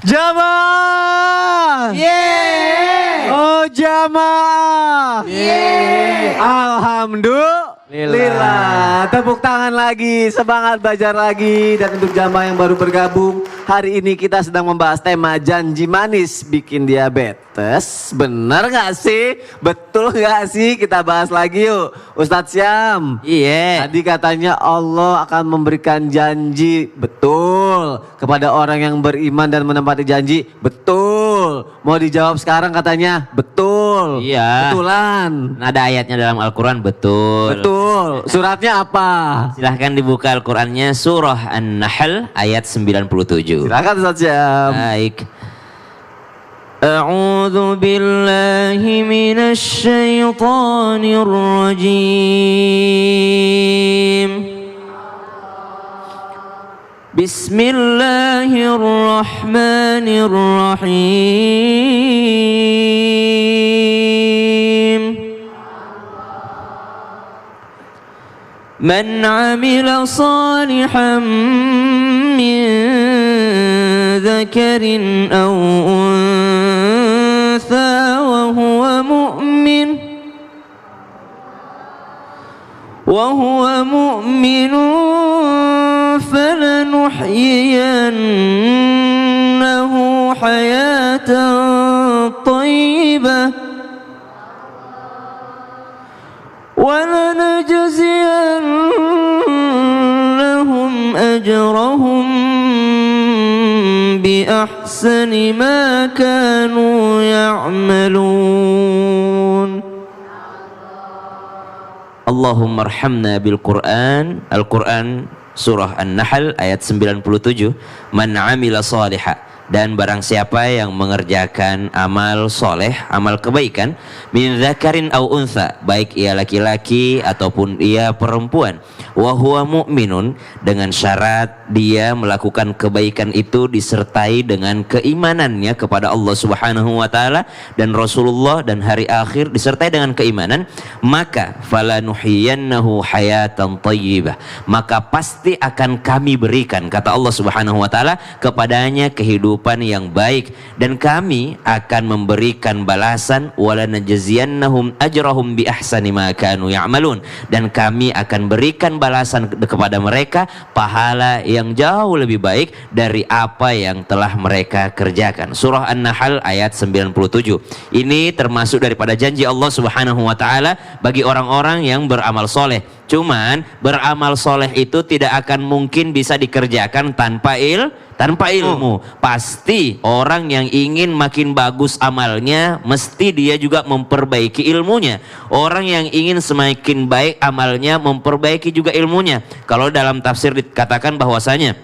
Jamaah. Yeay. Oh jamaah. Yeay. Alhamdulillah. Tepuk tangan lagi, semangat belajar lagi. Dan untuk jamaah yang baru bergabung, hari ini kita sedang membahas tema janji manis bikin diabetes. Bener gak sih? Betul gak sih? Kita bahas lagi yuk. Ustadz Syam. Iya. Tadi katanya Allah akan memberikan janji. Betul. Kepada orang yang beriman dan menempati janji. Betul. Mau dijawab sekarang katanya? Betul. Iya. Betulan. Ada ayatnya dalam Al-Quran, betul. Betul. Suratnya apa? Silahkan dibuka Al-Qurannya, surah An-Nahl ayat 97. Silakan Ustadz Syam. Baik. A'udzu billahi minasy syaithanir rajim. Bismillahirrahmanirrahim. Man 'amila salihan min dzakarin aw untha wa huwa mu'min falanuhyiyannahu hayatan thayyibah walanajziyannahum ajrahum bi ahsani ma kanu ya'malun. Allahumma arhamna bil Qur'an. Al-Quran surah An-Nahl ayat 97. Man amila salihah, dan barang siapa yang mengerjakan amal soleh, amal kebaikan, min dzakarin au untha, baik ia laki-laki ataupun ia perempuan, wa huwa mu'minun, dengan syarat dia melakukan kebaikan itu disertai dengan keimanannya kepada Allah Subhanahu wa taala dan Rasulullah dan hari akhir, disertai dengan keimanan, maka falanuhyiyannahu hayatan thayyibah, maka pasti akan kami berikan, kata Allah Subhanahu wa taala, kepadanya kehidupan yang baik, dan kami akan memberikan balasan, walanajziyannahum ajrahum bi ahsani ma kanu ya'malun, dan kami akan berikan balasan kepada mereka pahala yang jauh lebih baik dari apa yang telah mereka kerjakan. Surah An-Nahl ayat 97. Ini termasuk daripada janji Allah Subhanahu wa taala bagi orang-orang yang beramal soleh. Cuman beramal soleh itu tidak akan mungkin bisa dikerjakan tanpa ilmu. Pasti orang yang ingin makin bagus amalnya, mesti dia juga memperbaiki ilmunya. Orang yang ingin semakin baik amalnya, memperbaiki juga ilmunya. Kalau dalam tafsir dikatakan bahwasanya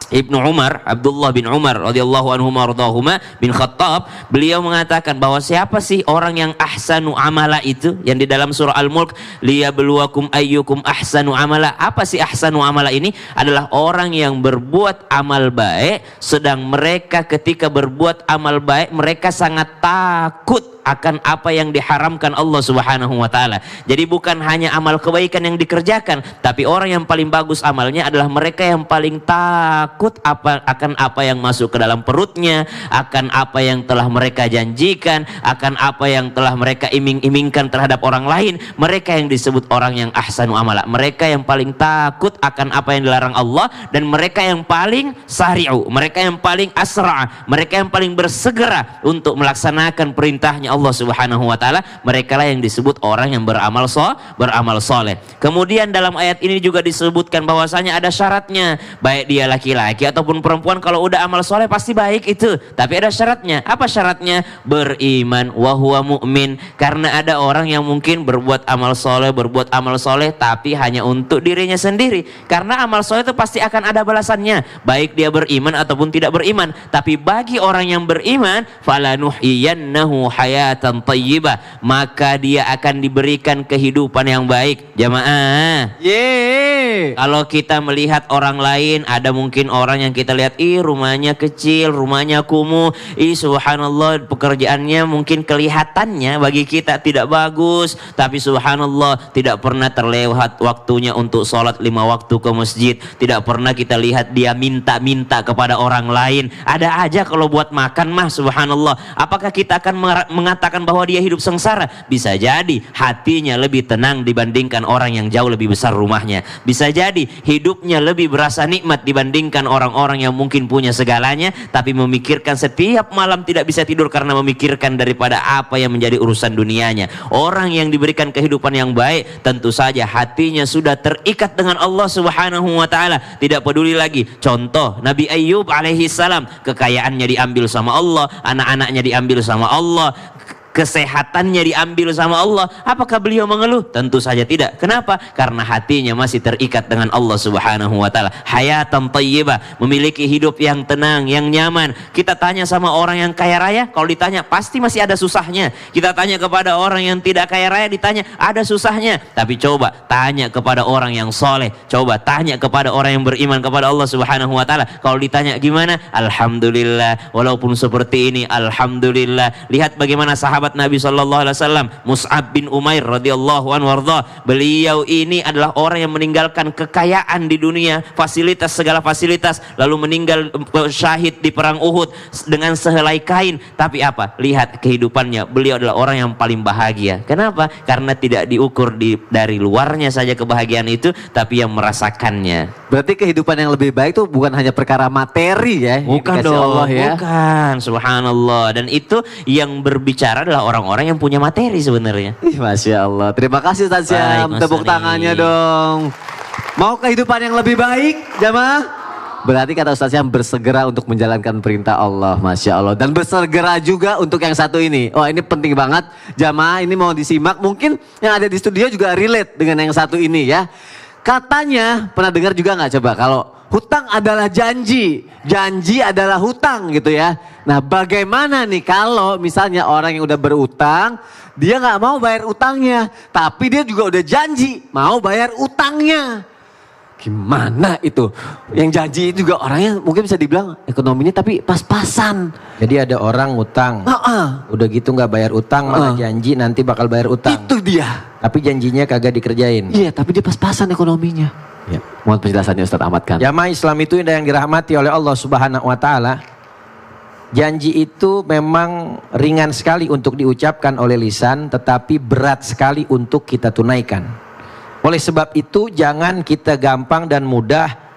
Ibnu Umar, Abdullah bin Umar radhiyallahu anhu mardahuma bin Khattab, beliau mengatakan bahwa siapa sih orang yang ahsanu amala itu, yang di dalam surah Al-Mulk, liyabluwakum ayyukum ahsanu amala. Apa sih ahsanu amala ini? Adalah orang yang berbuat amal baik, sedang mereka ketika berbuat amal baik mereka sangat takut akan apa yang diharamkan Allah Subhanahu wa taala. Jadi bukan hanya amal kebaikan yang dikerjakan, tapi orang yang paling bagus amalnya adalah mereka yang paling takut akan apa yang masuk ke dalam perutnya, akan apa yang telah mereka janjikan, akan apa yang telah mereka iming-imingkan terhadap orang lain. Mereka yang disebut orang yang ahsanu amala, mereka yang paling takut akan apa yang dilarang Allah, dan mereka yang paling sari'u, mereka yang paling asra', mereka yang paling bersegera untuk melaksanakan perintahnya Allah Subhanahu wa taala. Mereka lah yang disebut orang yang beramal soleh. Kemudian dalam ayat ini juga disebutkan bahwasanya ada syaratnya, baik dia laki-laki ataupun perempuan, kalau udah amal soleh pasti baik itu, tapi ada syaratnya. Apa syaratnya? Beriman, wa huwa mu'min. Karena ada orang yang mungkin berbuat amal soleh tapi hanya untuk dirinya sendiri. Karena amal soleh itu pasti akan ada balasannya, baik dia beriman ataupun tidak beriman. Tapi bagi orang yang beriman, falanuhyiyannahu hayatan hayatan thayyibah, maka dia akan diberikan kehidupan yang baik. Jamaah, kalau kita melihat orang lain, ada mungkin orang yang kita lihat, rumahnya kecil, rumahnya kumuh, subhanallah pekerjaannya mungkin kelihatannya bagi kita tidak bagus, tapi subhanallah tidak pernah terlewat waktunya untuk sholat 5 waktu ke masjid, tidak pernah kita lihat dia minta-minta kepada orang lain. Ada aja kalau buat makan mah subhanallah. Apakah kita akan mengatakan bahwa dia hidup sengsara? Bisa jadi hatinya lebih tenang dibandingkan orang yang jauh lebih besar rumahnya. Bisa jadi hidupnya lebih berasa nikmat dibandingkan orang-orang yang mungkin punya segalanya tapi memikirkan setiap malam tidak bisa tidur karena memikirkan daripada apa yang menjadi urusan dunianya. Orang yang diberikan kehidupan yang baik tentu saja hatinya sudah terikat dengan Allah Subhanahu wa taala, tidak peduli lagi. Contoh Nabi Ayyub alaihi salam, kekayaannya diambil sama Allah, anak-anaknya diambil sama Allah, kesehatannya diambil sama Allah. Apakah beliau mengeluh? Tentu saja tidak. Kenapa? Karena hatinya masih terikat dengan Allah Subhanahu wa taala. Hayatan thayyibah, memiliki hidup yang tenang, yang nyaman. Kita tanya sama orang yang kaya raya, kalau ditanya pasti masih ada susahnya. Kita tanya kepada orang yang tidak kaya raya, ditanya ada susahnya. Tapi coba tanya kepada orang yang soleh, coba tanya kepada orang yang beriman kepada Allah Subhanahu wa taala. Kalau ditanya gimana? Alhamdulillah, walaupun seperti ini alhamdulillah. Lihat bagaimana sahabat Nabi sallallahu alaihi wasallam, Mus'ab bin Umair radhiyallahu anhu warda. Beliau ini adalah orang yang meninggalkan kekayaan di dunia, fasilitas, segala fasilitas, lalu meninggal syahid di perang Uhud dengan sehelai kain. Tapi apa? Lihat kehidupannya. Beliau adalah orang yang paling bahagia. Kenapa? Karena tidak diukur dari luarnya saja kebahagiaan itu, tapi yang merasakannya. Berarti kehidupan yang lebih baik itu bukan hanya perkara materi ya. Bukan dong, Allah, ya? Bukan, subhanallah. Dan itu yang berbicara adalah orang-orang yang punya materi sebenarnya. Masya Allah. Terima kasih Ustaz Syam. Tepuk tangannya dong. Mau kehidupan yang lebih baik, jamaah? Berarti kata Ustaz Syam bersegera untuk menjalankan perintah Allah. Masya Allah. Dan bersegera juga untuk yang satu ini. Oh, ini penting banget. Jamaah ini mau disimak. Mungkin yang ada di studio juga relate dengan yang satu ini ya. Katanya, pernah dengar juga nggak coba kalau hutang adalah janji, janji adalah hutang gitu ya. Nah bagaimana nih kalau misalnya orang yang udah berutang, dia nggak mau bayar utangnya, tapi dia juga udah janji mau bayar utangnya. Gimana itu? Yang janji itu juga orangnya mungkin bisa dibilang ekonominya tapi pas-pasan. Jadi ada orang utang, udah gitu nggak bayar utang, malah janji nanti bakal bayar utang. Itu dia. Tapi janjinya kagak dikerjain. Iya, tapi dia pas-pasan ekonominya. Ya. Mohon penjelasannya Ustaz Ahmad kan. Jamaah Islam itu yang dirahmati oleh Allah Subhanahu wa taala. Janji itu memang ringan sekali untuk diucapkan oleh lisan, tetapi berat sekali untuk kita tunaikan. Oleh sebab itu jangan kita gampang dan mudah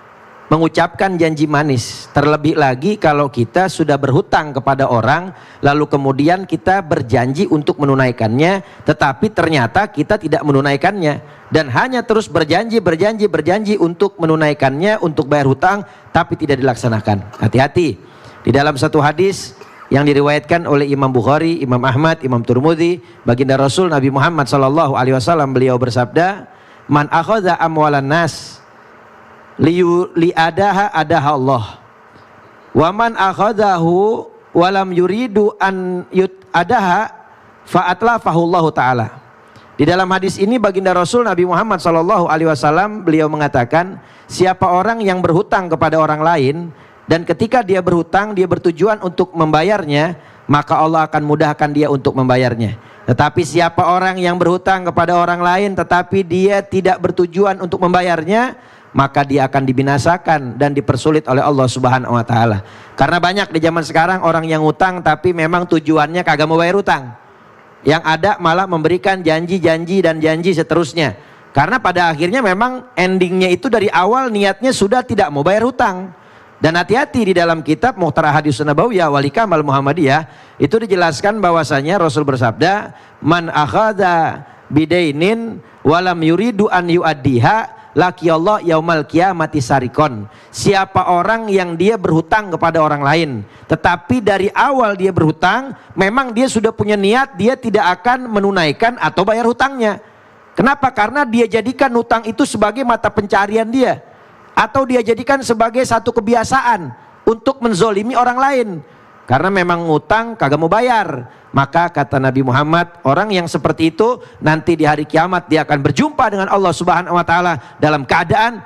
mengucapkan janji manis. Terlebih lagi kalau kita sudah berhutang kepada orang, lalu kemudian kita berjanji untuk menunaikannya, tetapi ternyata kita tidak menunaikannya. Dan hanya terus berjanji untuk menunaikannya, untuk bayar hutang, tapi tidak dilaksanakan. Hati-hati. Di dalam satu hadis yang diriwayatkan oleh Imam Bukhari, Imam Ahmad, Imam Turmudi, baginda Rasul Nabi Muhammad SAW, beliau bersabda, "Man akhadha amwalan nas li'adaha adaha Allah, wa man akhadahu walam yuridu an adaha fa'atlafahu Allah Ta'ala." Di dalam hadis ini baginda Rasul Nabi Muhammad SAW beliau mengatakan, siapa orang yang berhutang kepada orang lain dan ketika dia berhutang dia bertujuan untuk membayarnya, maka Allah akan mudahkan dia untuk membayarnya. Tetapi siapa orang yang berhutang kepada orang lain tetapi dia tidak bertujuan untuk membayarnya, maka dia akan dibinasakan dan dipersulit oleh Allah Subhanahu wa taala. Karena banyak di zaman sekarang orang yang utang tapi memang tujuannya kagak mau bayar utang. Yang ada malah memberikan janji-janji dan janji seterusnya. Karena pada akhirnya memang endingnya itu dari awal niatnya sudah tidak mau bayar hutang. Dan hati-hati, di dalam kitab Muhtarah Hadis Nabawiyah wal Hikamal Muhammadiyah itu dijelaskan bahwasanya Rasul bersabda, "Man akhadha bidainin walam yuridu an yuaddiha laqiyallahu yaumal qiyamati sarikon." Siapa orang yang dia berhutang kepada orang lain, tetapi dari awal dia berhutang, memang dia sudah punya niat dia tidak akan menunaikan atau bayar hutangnya. Kenapa? Karena dia jadikan hutang itu sebagai mata pencarian dia, atau dia jadikan sebagai satu kebiasaan untuk menzolimi orang lain. karena memang ngutang kagak mau bayar. Maka kata Nabi Muhammad, orang yang seperti itu nanti di hari kiamat dia akan berjumpa dengan Allah Subhanahu wa taala dalam keadaan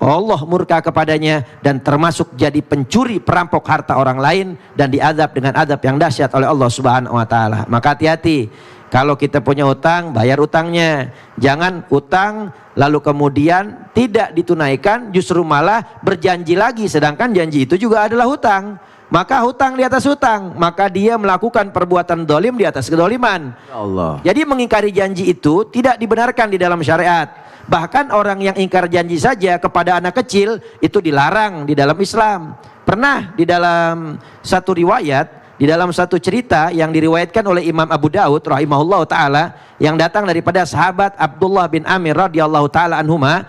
Allah murka kepadanya dan termasuk jadi pencuri perampok harta orang lain dan diazab dengan azab yang dahsyat oleh Allah Subhanahu wa taala. Maka hati-hati, kalau kita punya utang, bayar utangnya. Jangan utang lalu kemudian tidak ditunaikan, justru malah berjanji lagi, sedangkan janji itu juga adalah hutang. Maka hutang di atas hutang, maka dia melakukan perbuatan dolim di atas kedoliman. Ya Allah. Jadi mengingkari janji itu tidak dibenarkan di dalam syariat. Bahkan orang yang ingkar janji saja kepada anak kecil itu dilarang di dalam Islam. Pernah di dalam satu riwayat, di dalam satu cerita yang diriwayatkan oleh Imam Abu Daud rahimahullah taala, yang datang daripada sahabat Abdullah bin Amir radhiyallahu taala anhuma.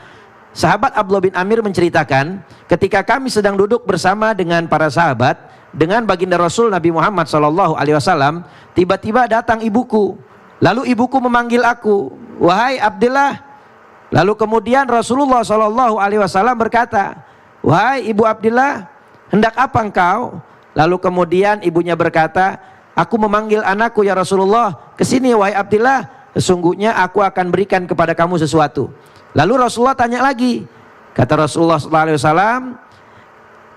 Sahabat Abdullah bin Amir menceritakan, ketika kami sedang duduk bersama dengan para sahabat dengan baginda Rasul Nabi Muhammad SAW, tiba-tiba datang ibuku. Lalu ibuku memanggil aku, "Wahai Abdullah." Lalu kemudian Rasulullah SAW berkata, "Wahai ibu Abdullah, hendak apa engkau?" Lalu kemudian ibunya berkata, "Aku memanggil anakku ya Rasulullah, kesini wahai Abdullah, sesungguhnya aku akan berikan kepada kamu sesuatu." Lalu Rasulullah tanya lagi, kata Rasulullah SAW,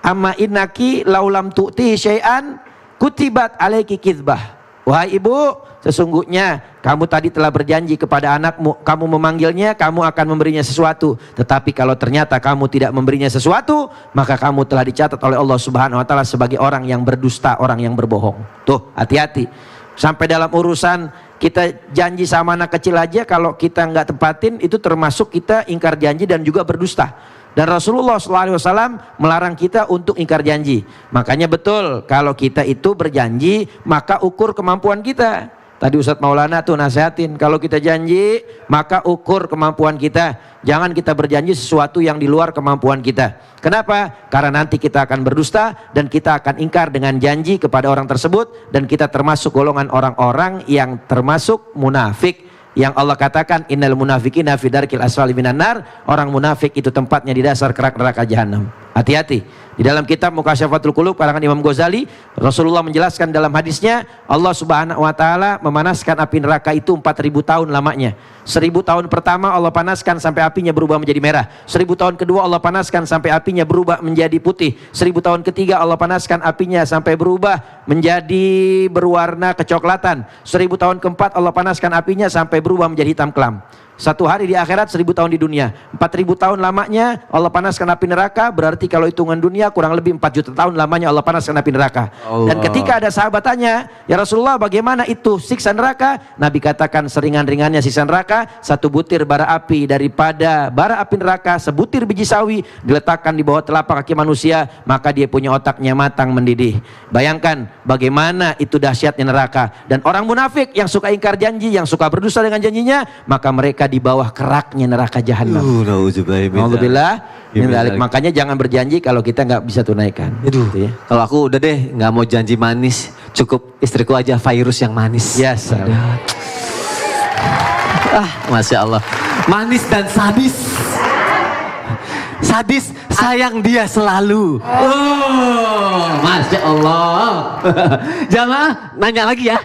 "Amma innaki laulam tu'ti syai'an kutibat alaiki kizbah." Wahai ibu, sesungguhnya kamu tadi telah berjanji kepada anakmu, kamu memanggilnya, kamu akan memberinya sesuatu. Tetapi kalau ternyata kamu tidak memberinya sesuatu, maka kamu telah dicatat oleh Allah Subhanahu wa taala sebagai orang yang berdusta, orang yang berbohong. Tuh, hati-hati. Sampai dalam urusan kita janji sama anak kecil aja, kalau kita nggak tepatin, itu termasuk kita ingkar janji dan juga berdusta. Dan Rasulullah SAW melarang kita untuk ingkar janji. Makanya betul, kalau kita itu berjanji, maka ukur kemampuan kita. Tadi Ustadz Maulana tuh nasihatin, kalau kita janji, maka ukur kemampuan kita. Jangan kita berjanji sesuatu yang di luar kemampuan kita. Kenapa? Karena nanti kita akan berdusta dan kita akan ingkar dengan janji kepada orang tersebut, dan kita termasuk golongan orang-orang yang termasuk munafik. Yang Allah katakan, innal munafiqina fi darkil asfali minan nar. Orang munafik itu tempatnya di dasar kerak neraka jahanam. Hati-hati. Di dalam kitab Mukasyafatul Qulub karangan Imam Ghazali, Rasulullah menjelaskan dalam hadisnya, Allah Subhanahu wa taala memanaskan api neraka itu 4000 tahun lamanya. 1000 tahun pertama Allah panaskan sampai apinya berubah menjadi merah. 1000 tahun kedua Allah panaskan sampai apinya berubah menjadi putih. 1000 tahun ketiga Allah panaskan apinya sampai berubah menjadi berwarna kecoklatan. 1000 tahun keempat Allah panaskan apinya sampai berubah menjadi hitam kelam. Satu hari di akhirat, 1000 tahun di dunia. 4000 tahun lamanya Allah panaskan api neraka. Berarti kalau hitungan dunia kurang lebih 4 juta tahun lamanya Allah panaskan api neraka. Allah. Dan ketika ada sahabat tanya, "Ya Rasulullah, bagaimana itu siksa neraka?" Nabi katakan, seringan-ringannya siksa neraka, satu butir bara api daripada bara api neraka, sebutir biji sawi diletakkan di bawah telapak kaki manusia, maka dia punya otaknya matang mendidih. Bayangkan bagaimana itu dahsyatnya neraka. Dan orang munafik yang suka ingkar janji, yang suka berdusta dengan janjinya, maka mereka di bawah keraknya neraka jahanam. Alhamdulillah. Makanya jangan berjanji kalau kita nggak bisa tunaikan. Aduh, Gitu ya. kalau aku udah deh nggak mau janji manis, cukup istriku aja virus yang manis. Yes. Masya Allah, manis dan sadis. Sadis, sayang dia selalu. Oh, Masya Allah. Jamaah, nanya lagi ya.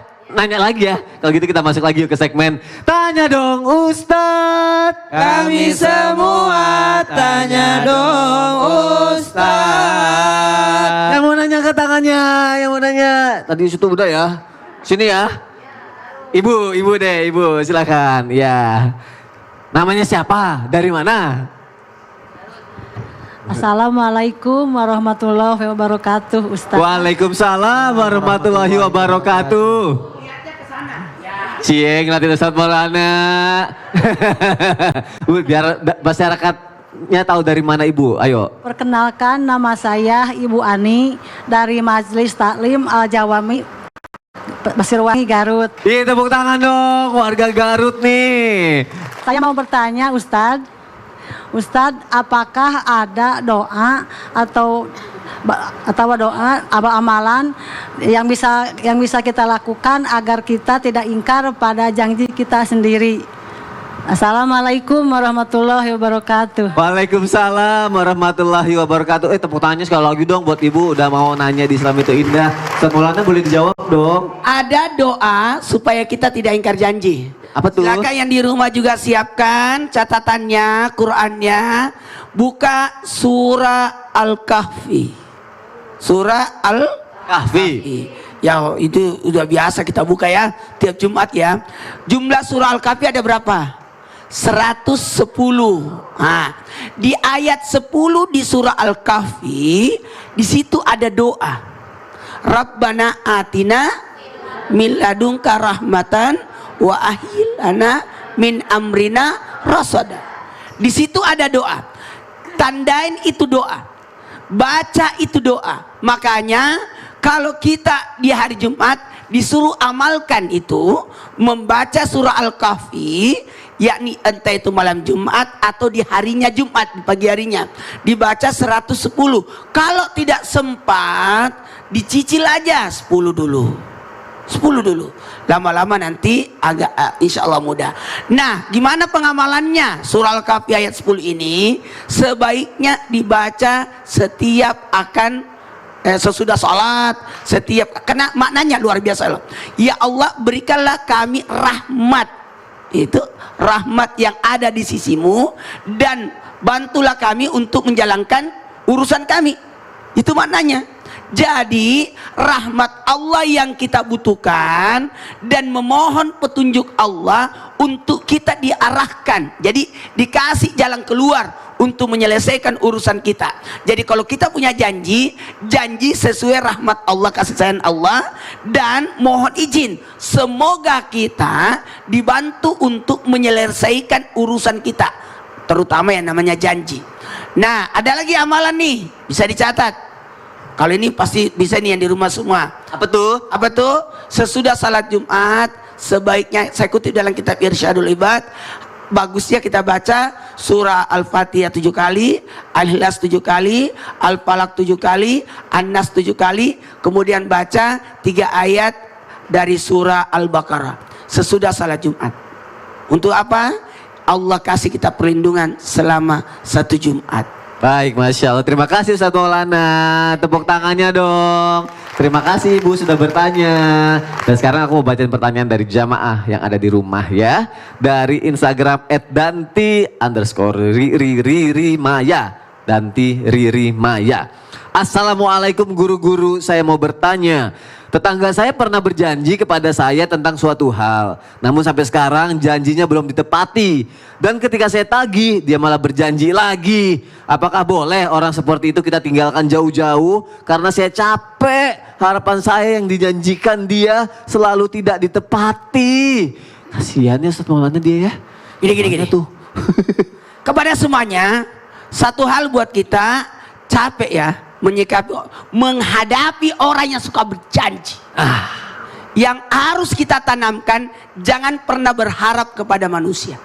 Kalau gitu kita masuk lagi yuk ke segmen Tanya Dong Ustadz. Kami semua tanya dong Ustadz. Yang mau nanya ke tangannya, yang mau nanya. Tadi situ udah ya. Sini ya. Ibu deh, ibu silakan. Ya. Namanya siapa? Dari mana? Assalamualaikum warahmatullahi wabarakatuh, Ustaz. Waalaikumsalam warahmatullahi wabarakatuh. Cie, ngeliatin Ustadz Maulana. Bu, biar masyarakatnya tahu dari mana ibu, ayo. Perkenalkan, nama saya Ibu Ani dari Majelis Taklim Al-Jawami Basirwangi, Garut. Ih, tepuk tangan dong, warga Garut nih. Saya mau bertanya, Ustadz, apakah ada doa atau doa amalan yang bisa kita lakukan agar kita tidak ingkar pada janji kita sendiri? Assalamualaikum warahmatullahi wabarakatuh. Waalaikumsalam warahmatullahi wabarakatuh. Tepuk tangannya sekali lagi dong buat Ibu udah mau nanya di Islam itu indah. Ustaz Maulana boleh dijawab dong. Ada doa supaya kita tidak ingkar janji. Apa tuh? Silakan yang di rumah juga siapkan catatannya, Qurannya. Buka surah Al-Kahfi. Surah Kahfi. Ya itu udah biasa kita buka ya tiap Jumat ya. Jumlah surah Al-Kahfi ada berapa? 110. Nah, di ayat 10 di surah Al-Kahfi di situ ada doa. Rabbana atina min ladunka rahmatan wa ahilana min amrina rasada. Di situ ada doa. Tandain itu doa. Baca itu doa. Makanya kalau kita di hari Jumat disuruh amalkan itu membaca surah Al-Kahfi, yakni entah itu malam Jumat atau di harinya Jumat, di pagi harinya dibaca 110. Kalau tidak sempat dicicil aja 10 dulu. 10 dulu. Lama-lama nanti agak insya Allah mudah. Nah, gimana pengamalannya? Surah Al-Kahfi ayat 10 ini sebaiknya dibaca setiap akan sesudah sholat, setiap, karena maknanya luar biasa loh. Ya Allah, berikanlah kami rahmat, itu rahmat yang ada di sisimu, dan bantulah kami untuk menjalankan urusan kami. Itu maknanya. Jadi rahmat Allah yang kita butuhkan dan memohon petunjuk Allah untuk kita diarahkan. Jadi dikasih jalan keluar untuk menyelesaikan urusan kita. Jadi kalau kita punya janji, janji sesuai rahmat Allah, kasih sayang Allah, dan mohon izin semoga kita dibantu untuk menyelesaikan urusan kita, terutama yang namanya janji. Nah, ada lagi amalan nih, bisa dicatat. Kalau ini pasti bisa nih yang di rumah semua. Apa tuh? Apa tuh? Sesudah salat Jumat sebaiknya, saya kutip dalam kitab Irsyadul Ibad, bagusnya kita baca surah Al-Fatihah 7 kali, Al-Ikhlas 7 kali, Al-Falaq 7 kali, An-Nas 7 kali, kemudian baca 3 ayat dari surah Al-Baqarah sesudah salat Jumat. Untuk apa? Allah kasih kita perlindungan selama 1 Jumat. Baik, Masya Allah. Terima kasih Ustaz Maulana. Tepuk tangannya dong. Terima kasih Ibu sudah bertanya. Dan sekarang aku mau bacain pertanyaan dari jamaah yang ada di rumah ya. Dari Instagram @danti_ri_ri_ri_maya. Danti Riri Maya. Assalamualaikum guru-guru, saya mau bertanya. Tetangga saya pernah berjanji kepada saya tentang suatu hal. Namun sampai sekarang janjinya belum ditepati. Dan ketika saya tagih, dia malah berjanji lagi. Apakah boleh orang seperti itu kita tinggalkan jauh-jauh? Karena saya capek, harapan saya yang dijanjikan dia selalu tidak ditepati. Kasihannya Ustaz Maulana dia ya. Gini. Tuh. Kepada semuanya, satu hal buat kita, capek ya menghadapi orang yang suka berjanji. Yang harus kita tanamkan, jangan pernah berharap kepada manusia.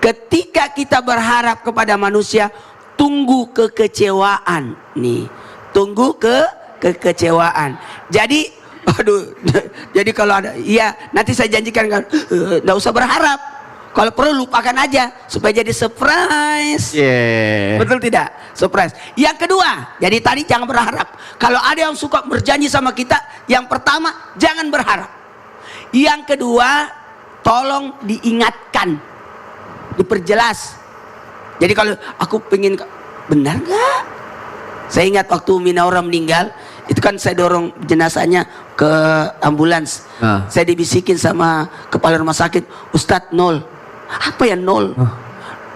Ketika kita berharap kepada manusia, tunggu kekecewaan nih. Tunggu kekecewaan. Jadi jadi kalau ada, iya nanti saya janjikan kan, nggak usah berharap. Kalau perlu lupakan aja supaya jadi surprise. Yeah. Betul tidak? Surprise. Yang kedua, jadi tadi jangan berharap. Kalau ada yang suka berjanji sama kita, yang pertama jangan berharap. Yang kedua, tolong diingatkan, diperjelas. Jadi kalau aku pengen, benar nggak? Saya ingat waktu Minaura meninggal, itu kan saya dorong jenazahnya ke ambulans. Saya dibisikin sama kepala rumah sakit, Ustadz, nol. Apa ya nol?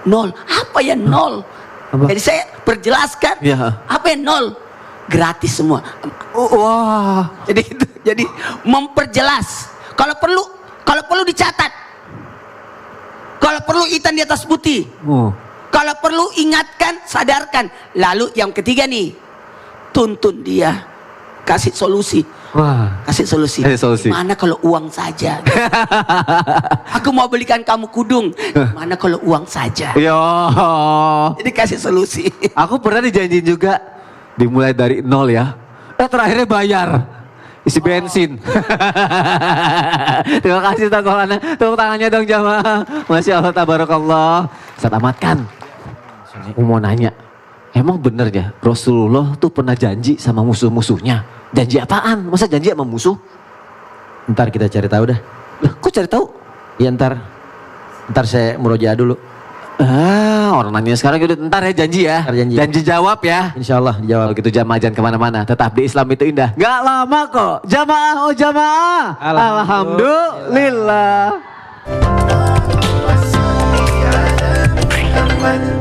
Nol. Apa ya nol? Jadi saya perjelaskan, apa ya nol? Gratis semua. Wah. Jadi memperjelas. Kalau perlu dicatat. Kalau perlu hitam di atas putih. Kalau perlu ingatkan, sadarkan. Lalu yang ketiga nih, tuntun dia, kasih solusi. Wah. Kasih solusi. Mana kalau uang saja? Aku mau belikan kamu kudung. Mana kalau uang saja? Yo. Jadi kasih solusi. Aku pernah dijanjiin juga dimulai dari nol ya. Terakhirnya bayar. isi bensin. Terima kasih Ustaz Maulana. Tepuk tangannya dong jamaah. Masya Allah, tabarakallah. Ustaz Ahmad kan, mau nanya, emang bener ya Rasulullah tuh pernah janji sama musuh-musuhnya? Janji apaan? Masa janji sama musuh? Ntar kita cari tahu dah. Loh, kok cari tahu? Iya ntar saya murojaah dulu. Orang nanya sekarang udah ntar ya janji ya. Ntar janji. Janji jawab ya. Insya Allah dijawab. Kalau gitu jamaah jangan kemana-mana. Tetap di Islam itu indah. Gak lama kok. Jamaah oh jamaah. Alhamdulillah. Alhamdulillah.